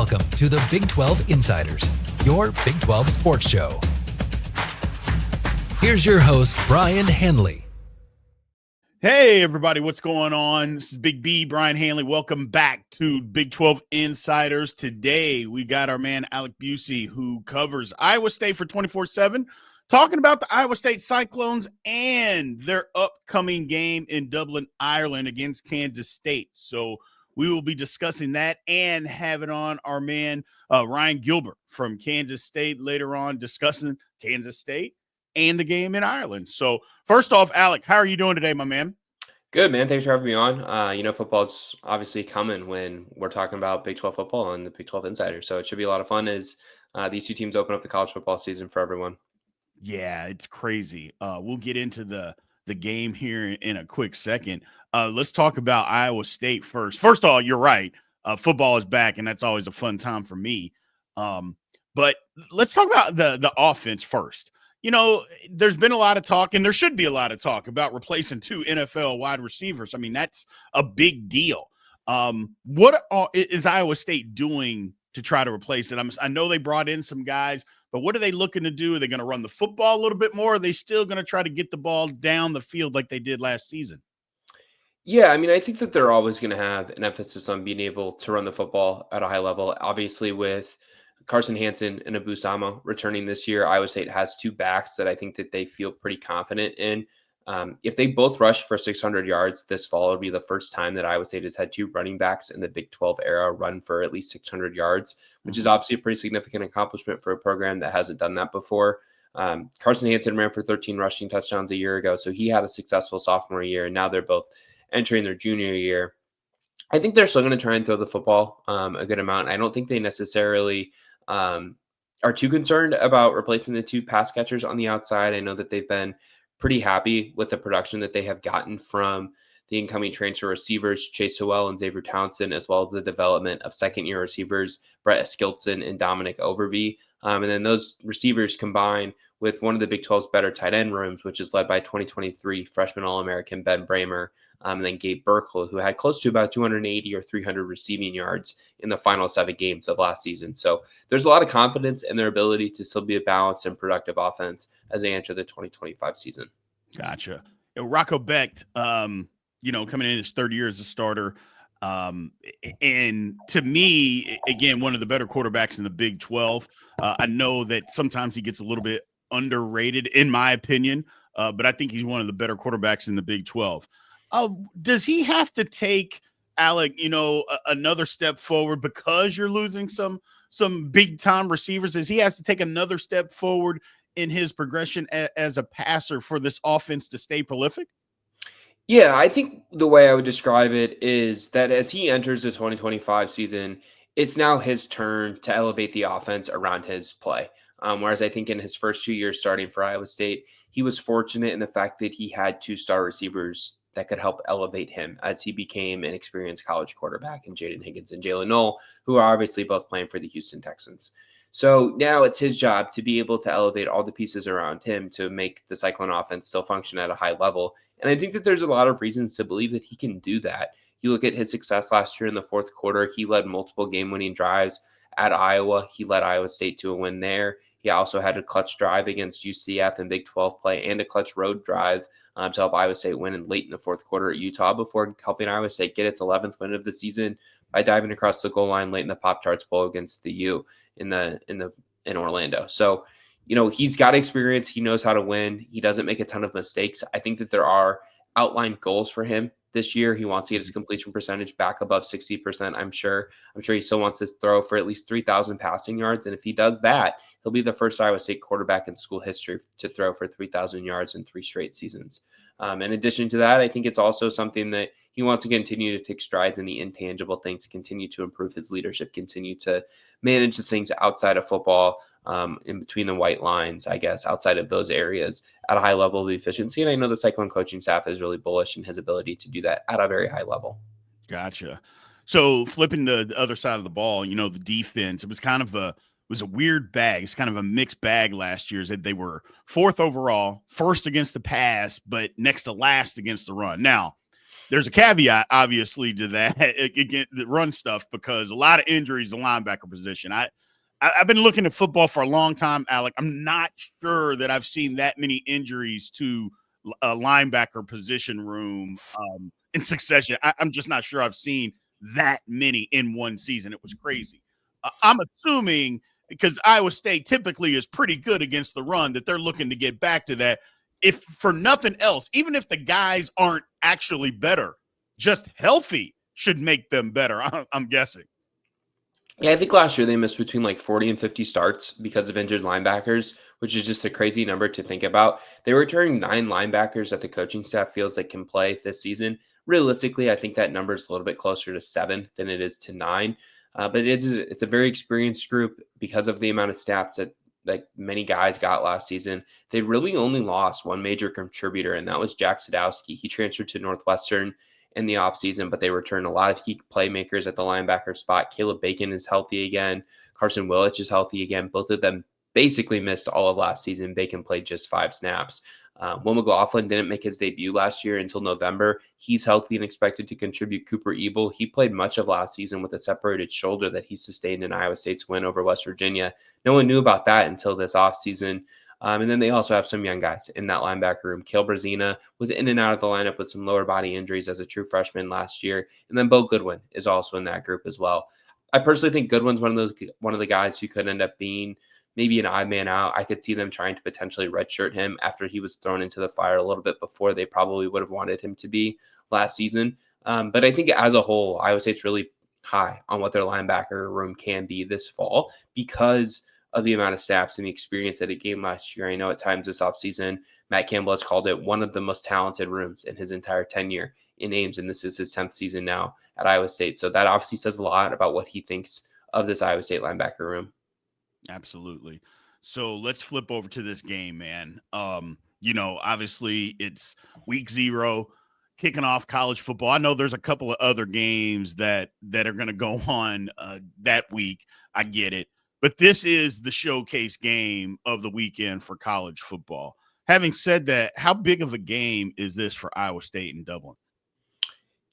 Welcome to the Big 12 Insiders, your Big 12 sports show. Here's your host, Brien Hanley. Hey, everybody, what's going on? This is Big B, Brien Hanley. Welcome back to Big 12 Insiders. Today, we got our man, Alec Busey, who covers Iowa State for 24/7, talking about the Iowa State Cyclones and their upcoming game in Dublin, Ireland against Kansas State. So we will be discussing that and having on our man, Ryan Gilbert from Kansas State later on, discussing Kansas State and the game in Ireland. So first off, Alec, how are you doing today, my man? Good, man. Thanks for having me on. Football's obviously coming when we're talking about Big 12 football and the Big 12 Insider. So it should be a lot of fun as these two teams open up the college football season for everyone. Yeah, it's crazy. We'll get into the game here in a quick second. Let's talk about Iowa State first. First of all, you're right. Football is back, and that's always a fun time for me. But let's talk about the offense first. You know, there's been a lot of talk, and there should be a lot of talk about replacing two NFL wide receivers. I mean, that's a big deal. What is Iowa State doing to try to replace it? I know they brought in some guys, but what are they looking to do? Are they going to run the football a little bit more? Or are they still going to try to get the ball down the field like they did last season? Yeah, I mean, I think that they're always going to have an emphasis on being able to run the football at a high level. Obviously, with Carson Hansen and Abu Sama returning this year, Iowa State has two backs that I think that they feel pretty confident in. If they both rush for 600 yards this fall, it'll be the first time that Iowa State has had two running backs in the Big 12 era run for at least 600 yards, which is obviously a pretty significant accomplishment for a program that hasn't done that before. Carson Hansen ran for 13 rushing touchdowns a year ago, so he had a successful sophomore year, and now they're both entering their junior year. I think they're still going to try and throw the football a good amount. I don't think they necessarily are too concerned about replacing the two pass catchers on the outside. I know that they've been pretty happy with the production that they have gotten from the incoming transfer receivers, Chase Sowell and Xavier Townsend, as well as the development of second-year receivers, Brett Eskildson and Dominic Overby. And then those receivers combine with one of the Big 12's better tight end rooms, which is led by 2023 freshman All-American Ben Bramer, and then Gabe Burkle, who had close to about 280 or 300 receiving yards in the final 7 games of last season. So there's a lot of confidence in their ability to still be a balanced and productive offense as they enter the 2025 season. Gotcha. Rocco Becht, coming in his third year as a starter. And to me, again, one of the better quarterbacks in the Big 12. I know that sometimes he gets a little bit underrated, in my opinion, but I think he's one of the better quarterbacks in the Big 12. Does he have to take, Alec, another step forward because you're losing some big-time receivers? Does he has to take another step forward in his progression as a passer for this offense to stay prolific? Yeah, I think the way I would describe it is that as he enters the 2025 season, it's now his turn to elevate the offense around his play. Whereas I think in his first 2 years starting for Iowa State, he was fortunate in the fact that he had two star receivers that could help elevate him as he became an experienced college quarterback in Jaden Higgins and Jalen Knoll, who are obviously both playing for the Houston Texans. So now it's his job to be able to elevate all the pieces around him to make the Cyclone offense still function at a high level. And I think that there's a lot of reasons to believe that he can do that. You look at his success last year in the fourth quarter, he led multiple game-winning drives at Iowa. He led Iowa State to a win there. He also had a clutch drive against UCF in Big 12 play and a clutch road drive to help Iowa State win late in the fourth quarter at Utah before helping Iowa State get its 11th win of the season by diving across the goal line late in the Pop-Tarts Bowl against the U in Orlando. So, he's got experience. He knows how to win. He doesn't make a ton of mistakes. I think that there are outlined goals for him this year. He wants to get his completion percentage back above 60%. I'm sure he still wants to throw for at least 3,000 passing yards. And if he does that, he'll be the first Iowa State quarterback in school history to throw for 3,000 yards in 3 straight seasons. In addition to that, I think it's also something that he wants to continue to take strides in the intangible things, continue to improve his leadership, continue to manage the things outside of football, in between the white lines, I guess, outside of those areas at a high level of efficiency. And I know the Cyclone coaching staff is really bullish in his ability to do that at a very high level. Gotcha. So flipping to the other side of the ball, the defense, it was kind of a weird bag. It's kind of a mixed bag last year. They were 4th overall, first against the pass, but next to last against the run. Now, there's a caveat, obviously, to that again, the run stuff, because a lot of injuries in the linebacker position. I've been looking at football for a long time, Alec. I'm not sure that I've seen that many injuries to a linebacker position room in succession. I'm just not sure I've seen that many in one season. It was crazy. I'm assuming, because Iowa State typically is pretty good against the run, that they're looking to get back to that. If for nothing else, even if the guys aren't actually better, just healthy should make them better, I'm guessing. Yeah, I think last year they missed between like 40 and 50 starts because of injured linebackers, which is just a crazy number to think about. They were returning 9 linebackers that the coaching staff feels like can play this season. Realistically, I think that number is a little bit closer to 7 than it is to 9. But it's a very experienced group because of the amount of snaps that like many guys got last season. They really only lost one major contributor, and that was Jack Sadowski. He transferred to Northwestern in the offseason, but they returned a lot of key playmakers at the linebacker spot. Caleb Bacon is healthy again. Carson Willich is healthy again. Both of them basically missed all of last season. Bacon played just 5 snaps. Will McLaughlin didn't make his debut last year until November. He's healthy and expected to contribute. Cooper Ebel, he played much of last season with a separated shoulder that he sustained in Iowa State's win over West Virginia. No one knew about that until this offseason. And then they also have some young guys in that linebacker room. Kale Brazina was in and out of the lineup with some lower body injuries as a true freshman last year. And then Bo Goodwin is also in that group as well. I personally think Goodwin's one of the guys who could end up being maybe an odd man out. I could see them trying to potentially redshirt him after he was thrown into the fire a little bit before they probably would have wanted him to be last season. But I think as a whole, Iowa State's really high on what their linebacker room can be this fall because of the amount of snaps and the experience that it gained last year. I know at times this offseason, Matt Campbell has called it one of the most talented rooms in his entire tenure in Ames, and this is his 10th season now at Iowa State. So that obviously says a lot about what he thinks of this Iowa State linebacker room. Absolutely. So let's flip over to this game, man. Obviously it's week 0, kicking off college football. I know there's a couple of other games that are going to go on that week. I get it. But this is the showcase game of the weekend for college football. Having said that, how big of a game is this for Iowa State and Dublin?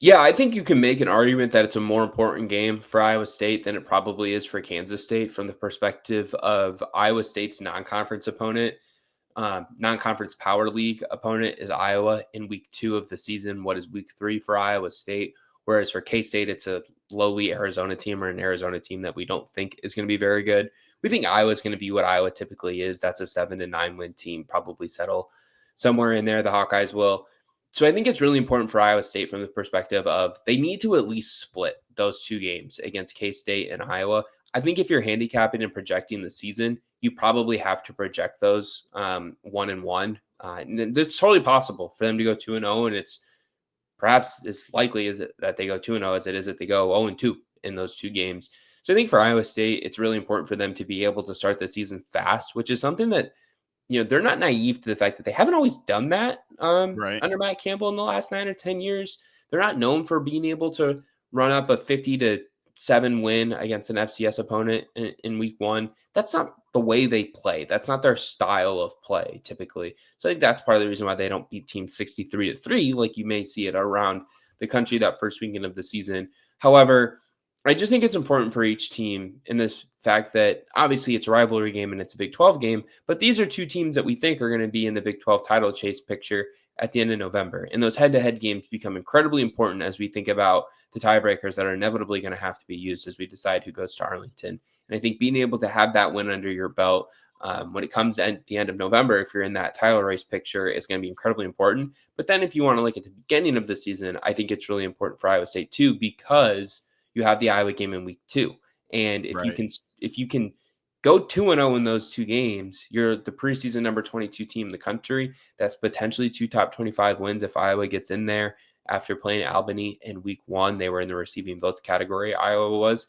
Yeah, I think you can make an argument that it's a more important game for Iowa State than it probably is for Kansas State from the perspective of Iowa State's non-conference opponent. Non-conference power league opponent is Iowa in week 2 of the season. What is week 3 for Iowa State? Whereas for K-State, it's a lowly Arizona team or an Arizona team that we don't think is going to be very good. We think Iowa is going to be what Iowa typically is. That's a 7-9 win team, probably settle somewhere in there. The Hawkeyes will. So I think it's really important for Iowa State from the perspective of they need to at least split those 2 games against K-State and Iowa. I think if you're handicapping and projecting the season, you probably have to project those 1-1. And it's totally possible for them to go 2-0, and it's perhaps as likely that they go 2-0 as it is that they go 0-2 in those 2 games. So I think for Iowa State, it's really important for them to be able to start the season fast, which is something that, they're not naive to the fact that they haven't always done that Right. under Matt Campbell in the last 9 or 10 years. They're not known for being able to run up a 50-7 win against an FCS opponent in week 1. That's not the way they play. That's not their style of play typically. So I think that's part of the reason why they don't beat teams 63-3 like you may see it around the country that first weekend of the season. However, I just think it's important for each team in this fact that obviously it's a rivalry game and it's a Big 12 game, but these are 2 teams that we think are going to be in the Big 12 title chase picture at the end of November. And those head-to-head games become incredibly important as we think about the tiebreakers that are inevitably going to have to be used as we decide who goes to Arlington. And I think being able to have that win under your belt when it comes at the end of November, if you're in that title race picture, is going to be incredibly important. But then if you want to look at the beginning of the season, I think it's really important for Iowa State too, because you have the Iowa game in week 2. And if you can go 2-0 in those 2 games, you're the preseason number 22 team in the country. That's potentially 2 top 25 wins if Iowa gets in there after playing Albany in week 1. They were in the receiving votes category. Iowa was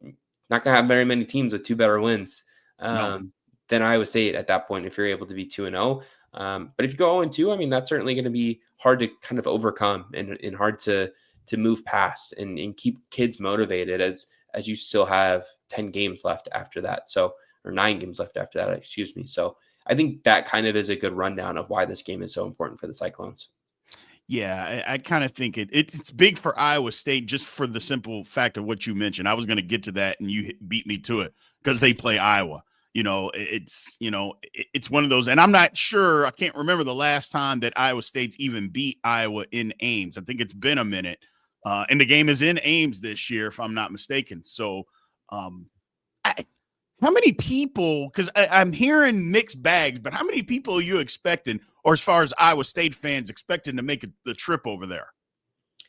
not going to have very many teams with 2 better wins than Iowa State at that point if you're able to be 2-0. But if you go 0-2, I mean, that's certainly going to be hard to kind of overcome and hard to move past and keep kids motivated as you still have 10 games left after that. So, or 9 games left after that, excuse me. So I think that kind of is a good rundown of why this game is so important for the Cyclones. Yeah, I kind of think it's big for Iowa State just for the simple fact of what you mentioned. I was going to get to that, and you beat me to it because they play Iowa. It's one of those, and I'm not sure. I can't remember the last time that Iowa State's even beat Iowa in Ames. I think it's been a minute, and the game is in Ames this year, if I'm not mistaken. So, um, how many people, because I'm hearing mixed bags, but how many people are you expecting, or as far as Iowa State fans expecting to make the trip over there?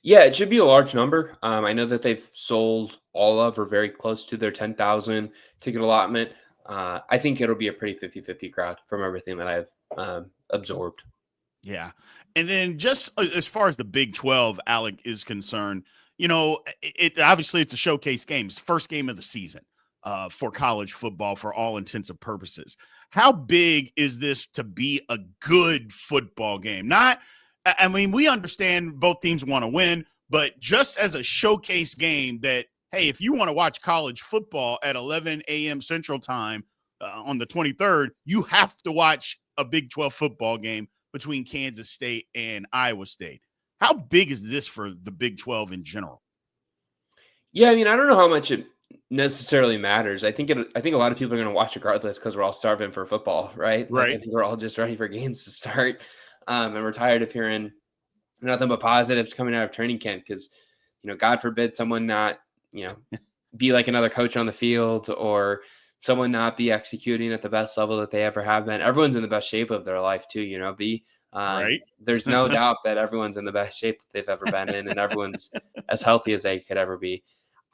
Yeah, it should be a large number. I know that they've sold all of or very close to their 10,000 ticket allotment. I think it'll be a pretty 50-50 crowd from everything that I've absorbed. Yeah. And then just as far as the Big 12, Alec, is concerned, it obviously it's a showcase game. It's the first game of the season for college football for all intents and purposes. How big is this to be a good football game? I mean, we understand both teams want to win, but just as a showcase game that, hey, if you want to watch college football at 11 a.m. Central Time on the 23rd, you have to watch a Big 12 football game between Kansas State and Iowa State. How big is this for the Big 12 in general? Yeah, I mean, I don't know how much it necessarily matters. I think a lot of people are going to watch regardless because we're all starving for football, right? Like I Right. think we're all just ready for games to start, and we're tired of hearing nothing but positives coming out of training camp because, God forbid someone not, be like another coach on the field or someone not be executing at the best level that they ever have been. Everyone's in the best shape of their life too, Right. there's no doubt that everyone's in the best shape that they've ever been in and everyone's as healthy as they could ever be.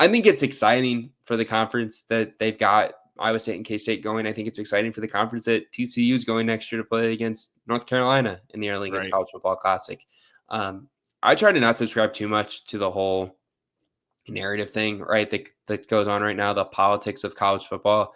I think it's exciting for the conference that they've got Iowa State and K-State going. I think it's exciting for the conference that TCU is going next year to play against North Carolina in the Arlington Right. College Football Classic. I try to not subscribe too much to the whole narrative thing, right? That goes on right now, the politics of college football.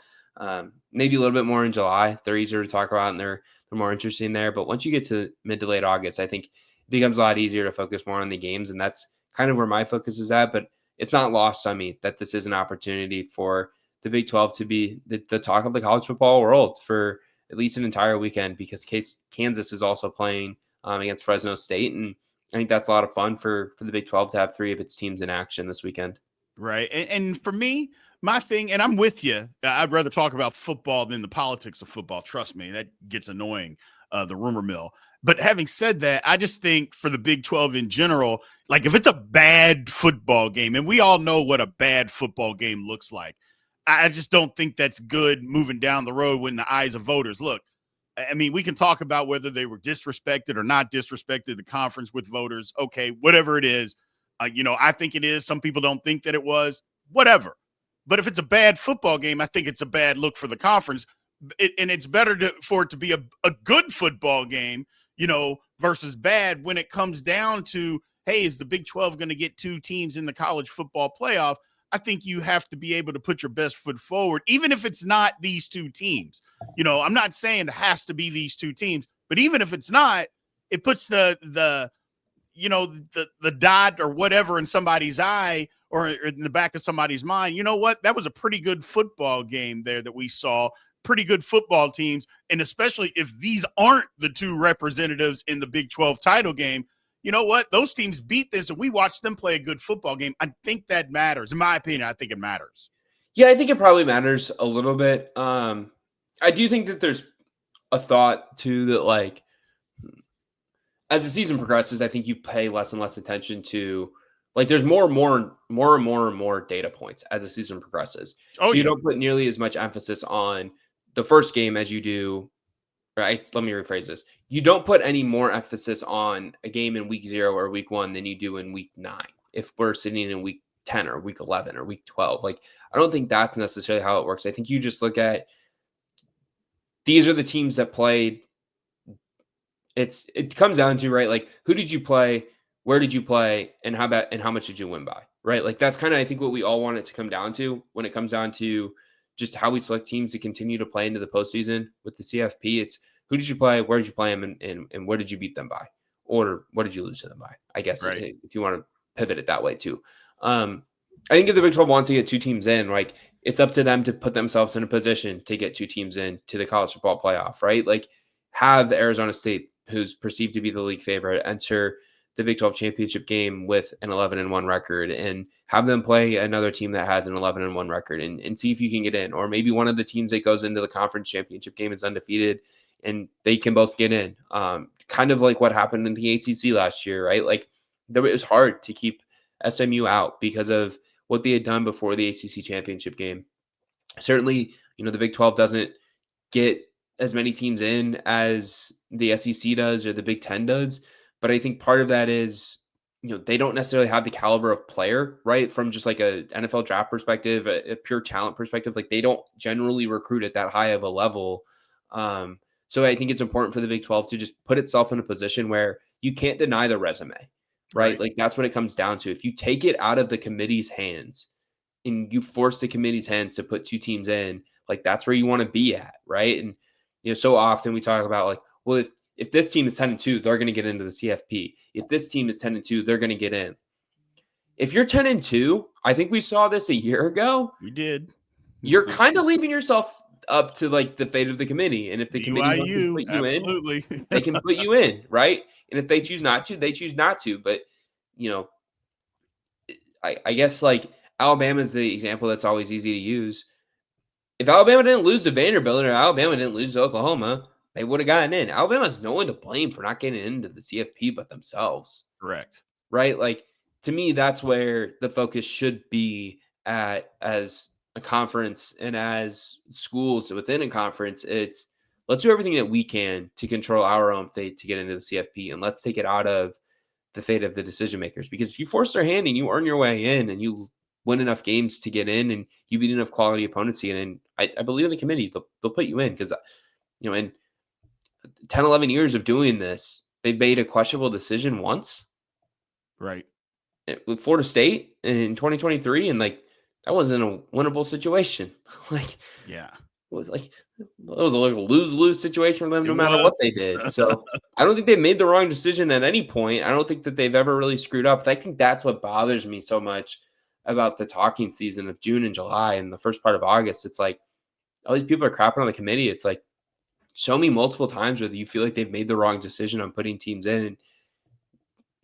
Maybe a little bit more in July. They're easier to talk about and they're more interesting there. But once you get to mid to late August, I think it becomes a lot easier to focus more on the games. And that's kind of where my focus is at. But it's not lost on me that this is an opportunity for the Big 12 to be the talk of the college football world for at least an entire weekend because Kansas is also playing against Fresno State. And I think that's a lot of fun for the Big 12 to have three of its teams in action this weekend. Right. And for me, my thing, and I'm with you, I'd rather talk about football than the politics of football. Trust me, that gets annoying, the rumor mill. But having said that, I just think for the Big 12 in general, like if it's a bad football game, and we all know what a bad football game looks like, I just don't think that's good moving down the road when the eyes of voters. Look, I mean, we can talk about whether they were disrespected or not disrespected, the conference with voters. Okay, whatever it is. I think it is. Some people don't think that it was. Whatever. But if it's a bad football game, I think it's a bad look for the conference. And it's better for it to be a good football game, versus bad when it comes down to, hey, is the Big 12 going to get two teams in the college football playoff? I think you have to be able to put your best foot forward, even if it's not these two teams. I'm not saying it has to be these two teams, but even if it's not, it puts the dot or whatever in somebody's eye or in the back of somebody's mind. You know what? That was a pretty good football game there that we saw. Pretty good football teams. And especially if these aren't the two representatives in the Big 12 title game, you know what? Those teams beat this and we watched them play a good football game. I think that matters. In my opinion, I think it matters. Yeah, I think it probably matters a little bit. I do think that there's a thought too that like as the season progresses, I think you pay less and less attention to like there's more data points as the season progresses. Oh, So you yeah. don't put nearly as much emphasis on the first game as you do. Right. Let me rephrase this. You don't put any more emphasis on a game in week 0 or week 1 than you do in week 9. If we're sitting in week 10 or week 11 or week 12, like I don't think that's necessarily how it works. I think you just look at these are the teams that played. It comes down to, right, like who did you play, where did you play, and how much did you win by, right? Like that's kind of I think what we all want it to come down to when it comes down to just how we select teams to continue to play into the postseason with the CFP. It's who did you play, where did you play them, and where did you beat them by, or what did you lose to them by? I guess Right. if you want to pivot it that way too. I think if the Big 12 wants to get two teams in, like it's up to them to put themselves in a position to get two teams in to the college football playoff, right? Like have Arizona State, who's perceived to be the league favorite, enter the Big 12 championship game with an 11-1 record and have them play another team that has an 11-1 record and see if you can get in. Or maybe one of the teams that goes into the conference championship game is undefeated and they can both get in. Kind of like what happened in the ACC last year, right? Like it was hard to keep SMU out because of what they had done before the ACC championship game. Certainly, the Big 12 doesn't get as many teams in as the SEC does or the Big 10 does. But I think part of that is, they don't necessarily have the caliber of player, right? From just like a NFL draft perspective, a pure talent perspective, like they don't generally recruit at that high of a level. So I think it's important for the Big 12 to just put itself in a position where you can't deny the resume, right? Like that's what it comes down to. If you take it out of the committee's hands and you force the committee's hands to put two teams in, like that's where you want to be at, right? And so often we talk about like, well, if this team is 10-2, they're going to get into the CFP. If this team is 10-2, they're going to get in. If you're 10-2, I think we saw this a year ago. We did. You're kind of leaving yourself up to like the fate of the committee. And if the committee wants to put you absolutely. in, they can put you in, right? And if they choose not to, they choose not to. But, I guess like Alabama is the example that's always easy to use. If Alabama didn't lose to Vanderbilt or Alabama didn't lose to Oklahoma, they would have gotten in. Alabama has no one to blame for not getting into the CFP but themselves. Correct. Right? Like, to me, that's where the focus should be at as a conference and as schools within a conference. It's let's do everything that we can to control our own fate to get into the CFP, and let's take it out of the fate of the decision makers. Because if you force their hand and you earn your way in and you win enough games to get in and you beat enough quality opponents, and I believe in the committee, they'll put you in because, in 10, 11 years of doing this, they've made a questionable decision once. Right. With Florida State in 2023, and like that wasn't a winnable situation. Like, yeah, it was like a lose-lose situation for them no matter what they did. So I don't think they made the wrong decision at any point. I don't think that they've ever really screwed up. I think that's what bothers me so much about the talking season of June and July and the first part of August. It's like all these people are crapping on the committee. It's like, show me multiple times where you feel like they've made the wrong decision on putting teams in. And,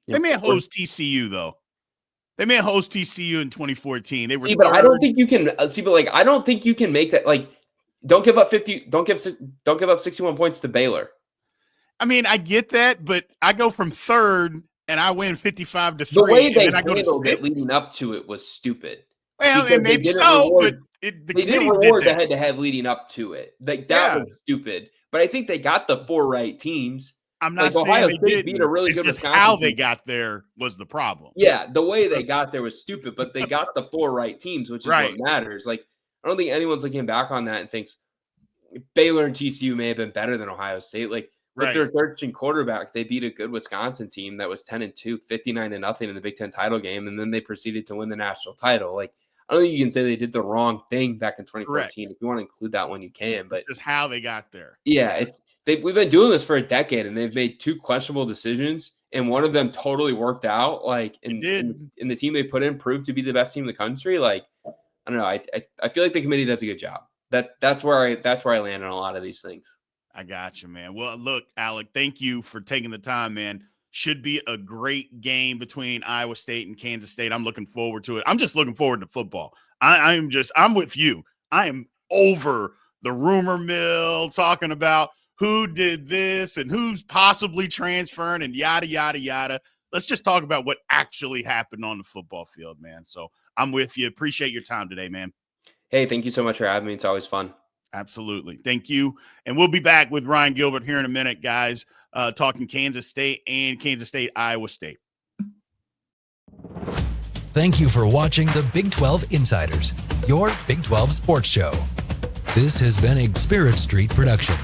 they may host TCU though. They may host TCU in 2014. They were but I don't think you can I don't think you can make that. Like, don't give up 61 points to Baylor. I mean, I get that, but I go from third and I win 55-3. The way they handled it leading up to it was stupid. Well, and maybe so, but they didn't reward the head-to-head leading up to it. Like that was stupid. But I think they got the 4 right teams. I'm not saying Ohio they State didn't. beat a really good just Wisconsin how team. they got there was the problem. Yeah, the way they got there was stupid, but they got the 4 right teams, which is what matters. Like, I don't think anyone's looking back on that and thinks Baylor and TCU may have been better than Ohio State. Like, with their third-string quarterback, they beat a good Wisconsin team that was 10-2, 59-0 in the Big Ten title game, and then they proceeded to win the national title. Like, I don't think you can say they did the wrong thing back in 2014. Correct. If you want to include that one, you can. But just how they got there. Yeah, we've been doing this for a decade, and they've made 2 questionable decisions, and one of them totally worked out. Like, and the team they put in proved to be the best team in the country. Like, I don't know. I feel like the committee does a good job. That's where I land on a lot of these things. I got you, man. Well, look, Alec, thank you for taking the time, man. Should be a great game between Iowa State and Kansas State. I'm looking forward to it. I'm just looking forward to football. I'm with you. I am over the rumor mill talking about who did this and who's possibly transferring and yada, yada, yada. Let's just talk about what actually happened on the football field, man. So I'm with you. Appreciate your time today, man. Hey, thank you so much for having me. It's always fun. Absolutely. Thank you. And we'll be back with Ryan Gilbert here in a minute, guys, talking Kansas State and Kansas State, Iowa State. Thank you for watching the Big 12 Insiders, your Big 12 sports show. This has been a Spirit Street production.